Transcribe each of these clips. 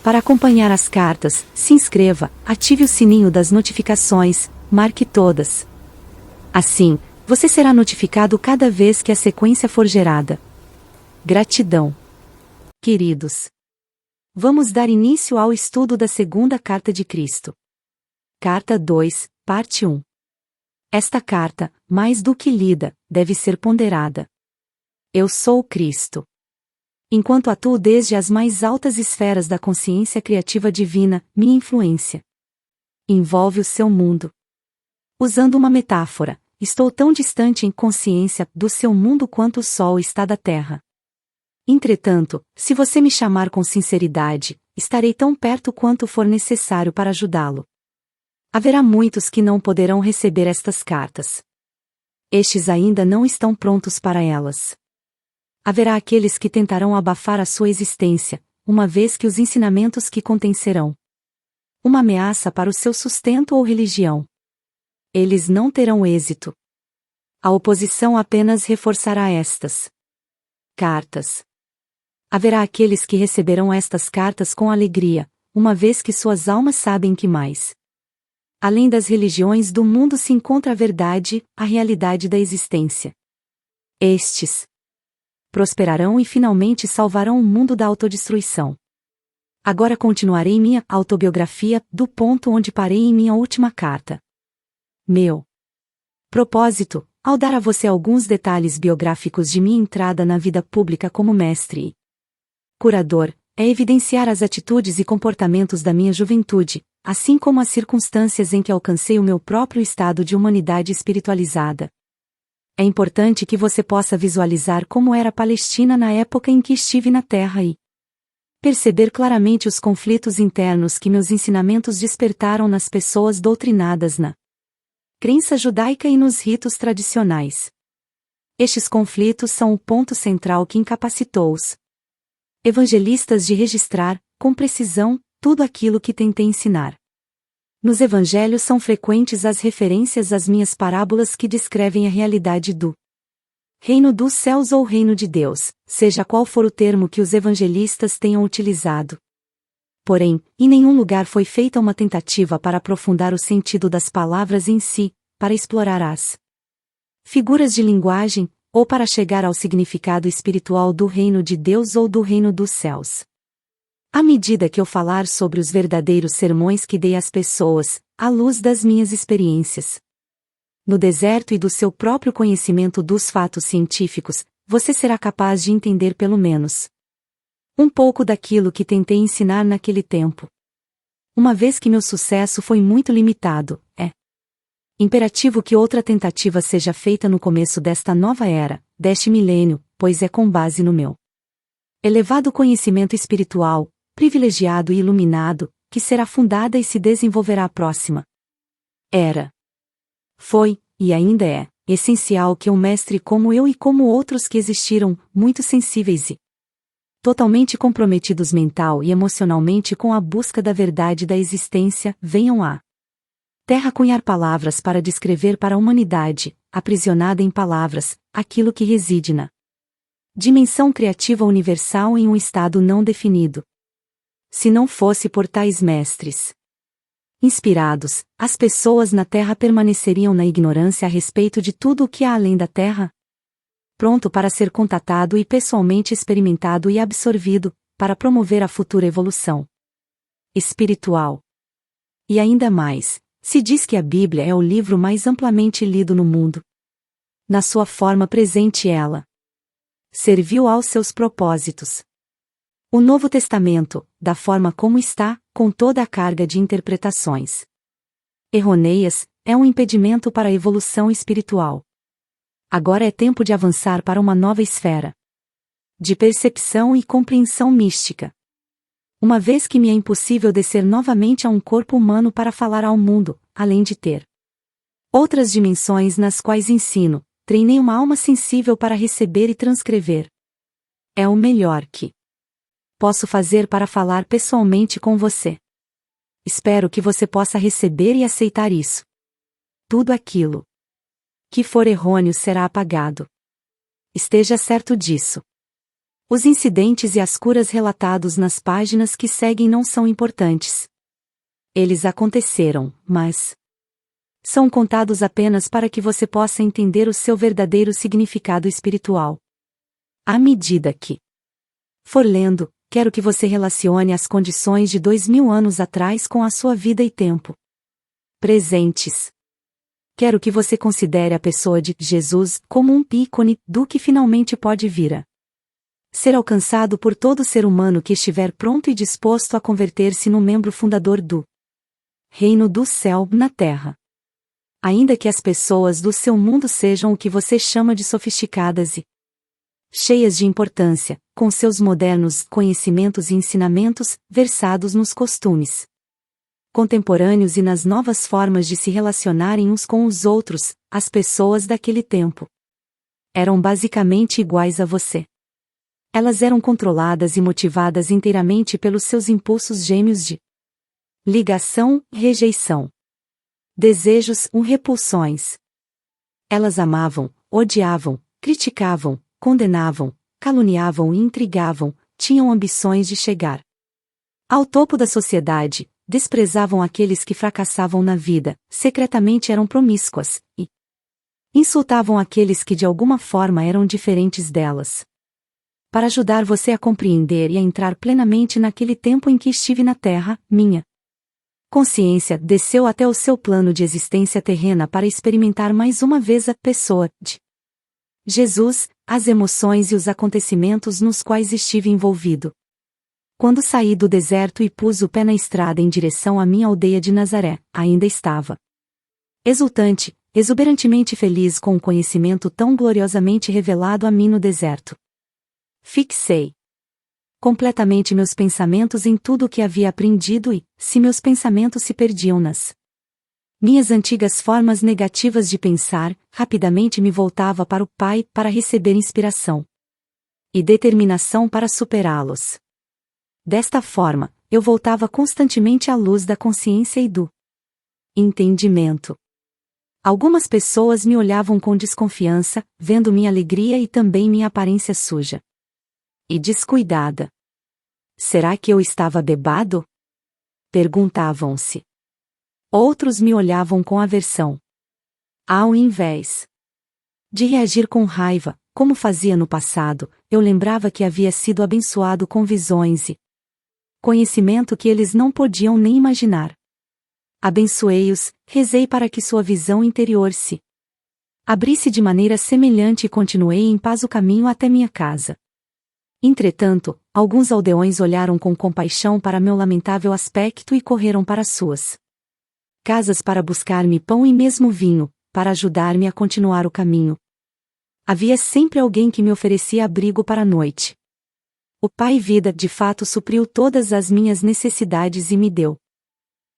Para acompanhar as cartas, se inscreva, ative o sininho das notificações, marque todas. Assim, você será notificado cada vez que a sequência for gerada. Gratidão. Queridos, vamos dar início ao estudo da segunda carta de Cristo. Carta 2, parte 1. Esta carta, mais do que lida, deve ser ponderada. Eu sou Cristo. Enquanto atuo desde as mais altas esferas da consciência criativa divina, minha influência envolve o seu mundo. Usando uma metáfora, estou tão distante em consciência do seu mundo quanto o Sol está da Terra. Entretanto, se você me chamar com sinceridade, estarei tão perto quanto for necessário para ajudá-lo. Haverá muitos que não poderão receber estas cartas. Estes ainda não estão prontos para elas. Haverá aqueles que tentarão abafar a sua existência, uma vez que os ensinamentos que contém serão uma ameaça para o seu sustento ou religião. Eles não terão êxito. A oposição apenas reforçará estas cartas. Haverá aqueles que receberão estas cartas com alegria, uma vez que suas almas sabem que mais além das religiões do mundo se encontra a verdade, a realidade da existência. Estes prosperarão e finalmente salvarão o mundo da autodestruição. Agora continuarei minha autobiografia do ponto onde parei em minha última carta. Meu propósito, ao dar a você alguns detalhes biográficos de minha entrada na vida pública como mestre e curador, é evidenciar as atitudes e comportamentos da minha juventude, assim como as circunstâncias em que alcancei o meu próprio estado de humanidade espiritualizada. É importante que você possa visualizar como era a Palestina na época em que estive na Terra e perceber claramente os conflitos internos que meus ensinamentos despertaram nas pessoas doutrinadas na crença judaica e nos ritos tradicionais. Estes conflitos são o ponto central que incapacitou os evangelistas de registrar, com precisão, tudo aquilo que tentei ensinar. Nos evangelhos são frequentes as referências às minhas parábolas que descrevem a realidade do reino dos céus ou reino de Deus, seja qual for o termo que os evangelistas tenham utilizado. Porém, em nenhum lugar foi feita uma tentativa para aprofundar o sentido das palavras em si, para explorar as figuras de linguagem, ou para chegar ao significado espiritual do reino de Deus ou do reino dos céus. À medida que eu falar sobre os verdadeiros sermões que dei às pessoas, à luz das minhas experiências no deserto e do seu próprio conhecimento dos fatos científicos, você será capaz de entender pelo menos um pouco daquilo que tentei ensinar naquele tempo. Uma vez que meu sucesso foi muito limitado, é imperativo que outra tentativa seja feita no começo desta nova era, deste milênio, pois é com base no meu elevado conhecimento espiritual, privilegiado e iluminado, que será fundada e se desenvolverá a próxima era. Foi, e ainda é, essencial que um mestre como eu e como outros que existiram, muito sensíveis e totalmente comprometidos mental e emocionalmente com a busca da verdade da existência, venham à Terra cunhar palavras para descrever para a humanidade, aprisionada em palavras, aquilo que reside na dimensão criativa universal em um estado não definido. Se não fosse por tais mestres inspirados, as pessoas na Terra permaneceriam na ignorância a respeito de tudo o que há além da Terra, pronto para ser contatado e pessoalmente experimentado e absorvido, para promover a futura evolução espiritual. E ainda mais, se diz que a Bíblia é o livro mais amplamente lido no mundo. Na sua forma presente ela serviu aos seus propósitos. O Novo Testamento, da forma como está, com toda a carga de interpretações errôneas, é um impedimento para a evolução espiritual. Agora é tempo de avançar para uma nova esfera de percepção e compreensão mística. Uma vez que me é impossível descer novamente a um corpo humano para falar ao mundo, além de ter outras dimensões nas quais ensino, treinei uma alma sensível para receber e transcrever. É o melhor que posso fazer para falar pessoalmente com você. Espero que você possa receber e aceitar isso. Tudo aquilo que for errôneo será apagado. Esteja certo disso. Os incidentes e as curas relatados nas páginas que seguem não são importantes. Eles aconteceram, mas são contados apenas para que você possa entender o seu verdadeiro significado espiritual. À medida que for lendo, quero que você relacione as condições de 2000 anos atrás com a sua vida e tempo presentes. Quero que você considere a pessoa de Jesus como um ícone do que finalmente pode vir a ser alcançado por todo ser humano que estiver pronto e disposto a converter-se no membro fundador do reino do céu na terra. Ainda que as pessoas do seu mundo sejam o que você chama de sofisticadas e cheias de importância, com seus modernos conhecimentos e ensinamentos versados nos costumes contemporâneos e nas novas formas de se relacionarem uns com os outros, as pessoas daquele tempo eram basicamente iguais a você. Elas eram controladas e motivadas inteiramente pelos seus impulsos gêmeos de ligação, rejeição, desejos, repulsões. Elas amavam, odiavam, criticavam, condenavam, caluniavam e intrigavam, tinham ambições de chegar ao topo da sociedade, desprezavam aqueles que fracassavam na vida, secretamente eram promíscuas, e insultavam aqueles que de alguma forma eram diferentes delas. Para ajudar você a compreender e a entrar plenamente naquele tempo em que estive na Terra, minha consciência desceu até o seu plano de existência terrena para experimentar mais uma vez a pessoa de Jesus, as emoções e os acontecimentos nos quais estive envolvido. Quando saí do deserto e pus o pé na estrada em direção à minha aldeia de Nazaré, ainda estava exultante, exuberantemente feliz com o conhecimento tão gloriosamente revelado a mim no deserto. Fixei completamente meus pensamentos em tudo o que havia aprendido e, se meus pensamentos se perdiam nas minhas antigas formas negativas de pensar, rapidamente me voltava para o Pai para receber inspiração e determinação para superá-los. Desta forma, eu voltava constantemente à luz da consciência e do entendimento. Algumas pessoas me olhavam com desconfiança, vendo minha alegria e também minha aparência suja e descuidada. Será que eu estava bêbado? Perguntavam-se. Outros me olhavam com aversão. Ao invés de reagir com raiva, como fazia no passado, eu lembrava que havia sido abençoado com visões e conhecimento que eles não podiam nem imaginar. Abençoei-os, rezei para que sua visão interior se abrisse de maneira semelhante e continuei em paz o caminho até minha casa. Entretanto, alguns aldeões olharam com compaixão para meu lamentável aspecto e correram para suas casas para buscar-me pão e mesmo vinho, para ajudar-me a continuar o caminho. Havia sempre alguém que me oferecia abrigo para a noite. O Pai Vida de fato supriu todas as minhas necessidades e me deu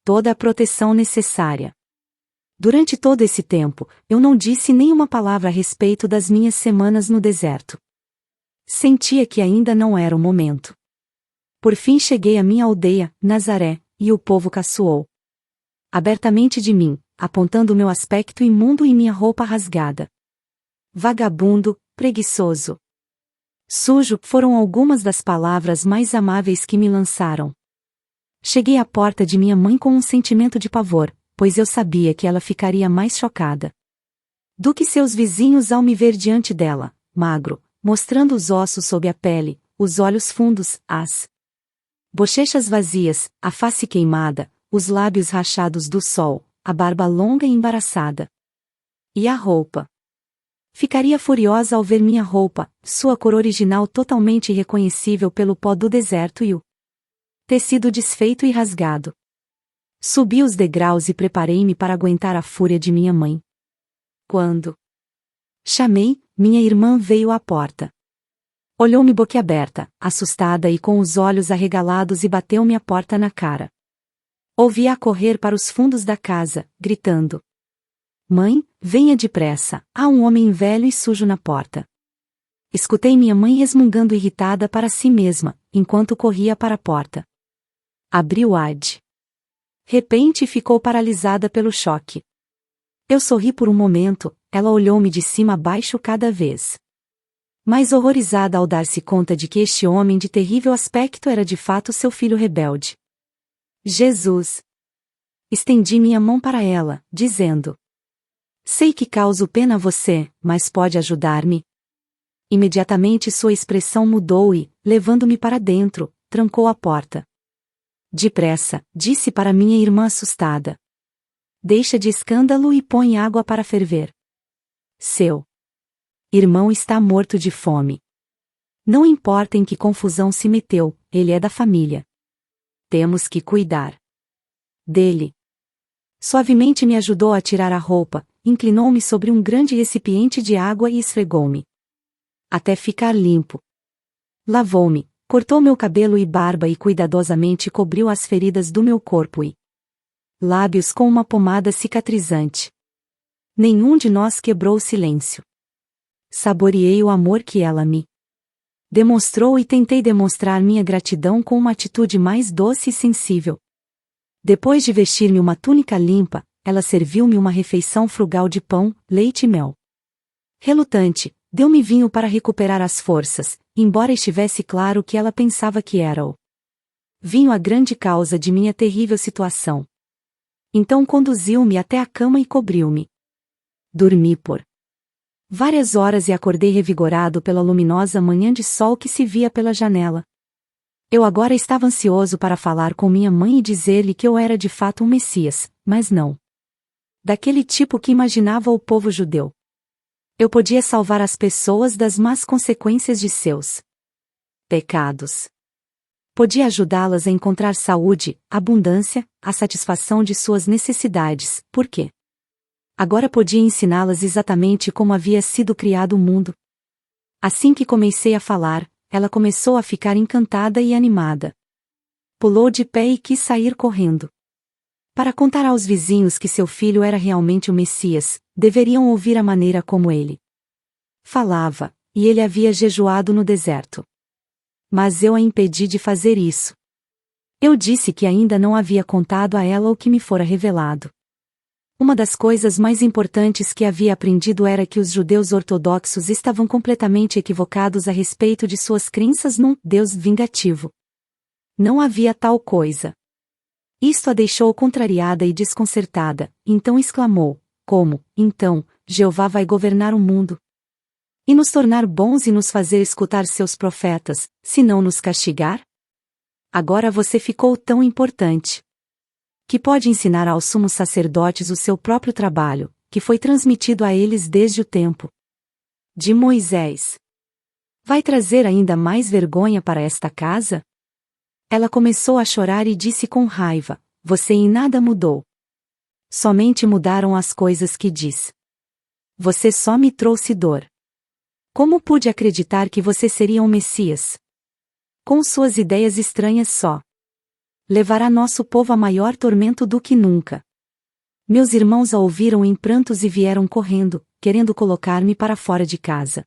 toda a proteção necessária. Durante todo esse tempo, eu não disse nenhuma palavra a respeito das minhas semanas no deserto. Sentia que ainda não era o momento. Por fim cheguei à minha aldeia, Nazaré, e o povo caçoou abertamente de mim, apontando meu aspecto imundo e minha roupa rasgada. Vagabundo, preguiçoso, sujo foram algumas das palavras mais amáveis que me lançaram. Cheguei à porta de minha mãe com um sentimento de pavor, pois eu sabia que ela ficaria mais chocada do que seus vizinhos ao me ver diante dela, magro, mostrando os ossos sob a pele, os olhos fundos, as bochechas vazias, a face queimada, os lábios rachados do sol, a barba longa e embaraçada. E a roupa? Ficaria furiosa ao ver minha roupa, sua cor original totalmente irreconhecível pelo pó do deserto e o tecido desfeito e rasgado. Subi os degraus e preparei-me para aguentar a fúria de minha mãe. Quando chamei, minha irmã veio à porta. Olhou-me boquiaberta, assustada e com os olhos arregalados e bateu-me a porta na cara. Ouvi-a correr para os fundos da casa, gritando: Mãe, venha depressa, há um homem velho e sujo na porta. Escutei minha mãe resmungando irritada para si mesma, enquanto corria para a porta. Abriu-a de repente e ficou paralisada pelo choque. Eu sorri por um momento, ela olhou-me de cima a baixo cada vez mais horrorizada ao dar-se conta de que este homem de terrível aspecto era de fato seu filho rebelde. Jesus! Estendi minha mão para ela, dizendo: sei que causo pena a você, mas pode ajudar-me? Imediatamente sua expressão mudou e, levando-me para dentro, trancou a porta. Depressa, disse para minha irmã assustada: deixa de escândalo e põe água para ferver. Seu irmão está morto de fome. Não importa em que confusão se meteu, ele é da família. Temos que cuidar dele. Suavemente me ajudou a tirar a roupa, inclinou-me sobre um grande recipiente de água e esfregou-me até ficar limpo. Lavou-me, cortou meu cabelo e barba e cuidadosamente cobriu as feridas do meu corpo e lábios com uma pomada cicatrizante. Nenhum de nós quebrou o silêncio. Saboreei o amor que ela me demonstrou e tentei demonstrar minha gratidão com uma atitude mais doce e sensível. Depois de vestir-me uma túnica limpa, ela serviu-me uma refeição frugal de pão, leite e mel. Relutante, deu-me vinho para recuperar as forças, embora estivesse claro que ela pensava que era o vinho a grande causa de minha terrível situação. Então conduziu-me até a cama e cobriu-me. Dormi por várias horas e acordei revigorado pela luminosa manhã de sol que se via pela janela. Eu agora estava ansioso para falar com minha mãe e dizer-lhe que eu era de fato um Messias, mas não daquele tipo que imaginava o povo judeu. Eu podia salvar as pessoas das más consequências de seus pecados. Podia ajudá-las a encontrar saúde, abundância, a satisfação de suas necessidades, porque agora podia ensiná-las exatamente como havia sido criado o mundo. Assim que comecei a falar, ela começou a ficar encantada e animada. Pulou de pé e quis sair correndo. Para contar aos vizinhos que seu filho era realmente o Messias, deveriam ouvir a maneira como ele falava, e ele havia jejuado no deserto. Mas eu a impedi de fazer isso. Eu disse que ainda não havia contado a ela o que me fora revelado. Uma das coisas mais importantes que havia aprendido era que os judeus ortodoxos estavam completamente equivocados a respeito de suas crenças num Deus vingativo. Não havia tal coisa. Isto a deixou contrariada e desconcertada, então exclamou: como, então, Jeová vai governar o mundo? E nos tornar bons e nos fazer escutar seus profetas, se não nos castigar? Agora você ficou tão importante que pode ensinar aos sumos sacerdotes o seu próprio trabalho, que foi transmitido a eles desde o tempo de Moisés. Vai trazer ainda mais vergonha para esta casa? Ela começou a chorar e disse com raiva: você em nada mudou. Somente mudaram as coisas que diz. Você só me trouxe dor. Como pude acreditar que você seria um Messias? Com suas ideias estranhas só levará nosso povo a maior tormento do que nunca. Meus irmãos a ouviram em prantos e vieram correndo, querendo colocar-me para fora de casa.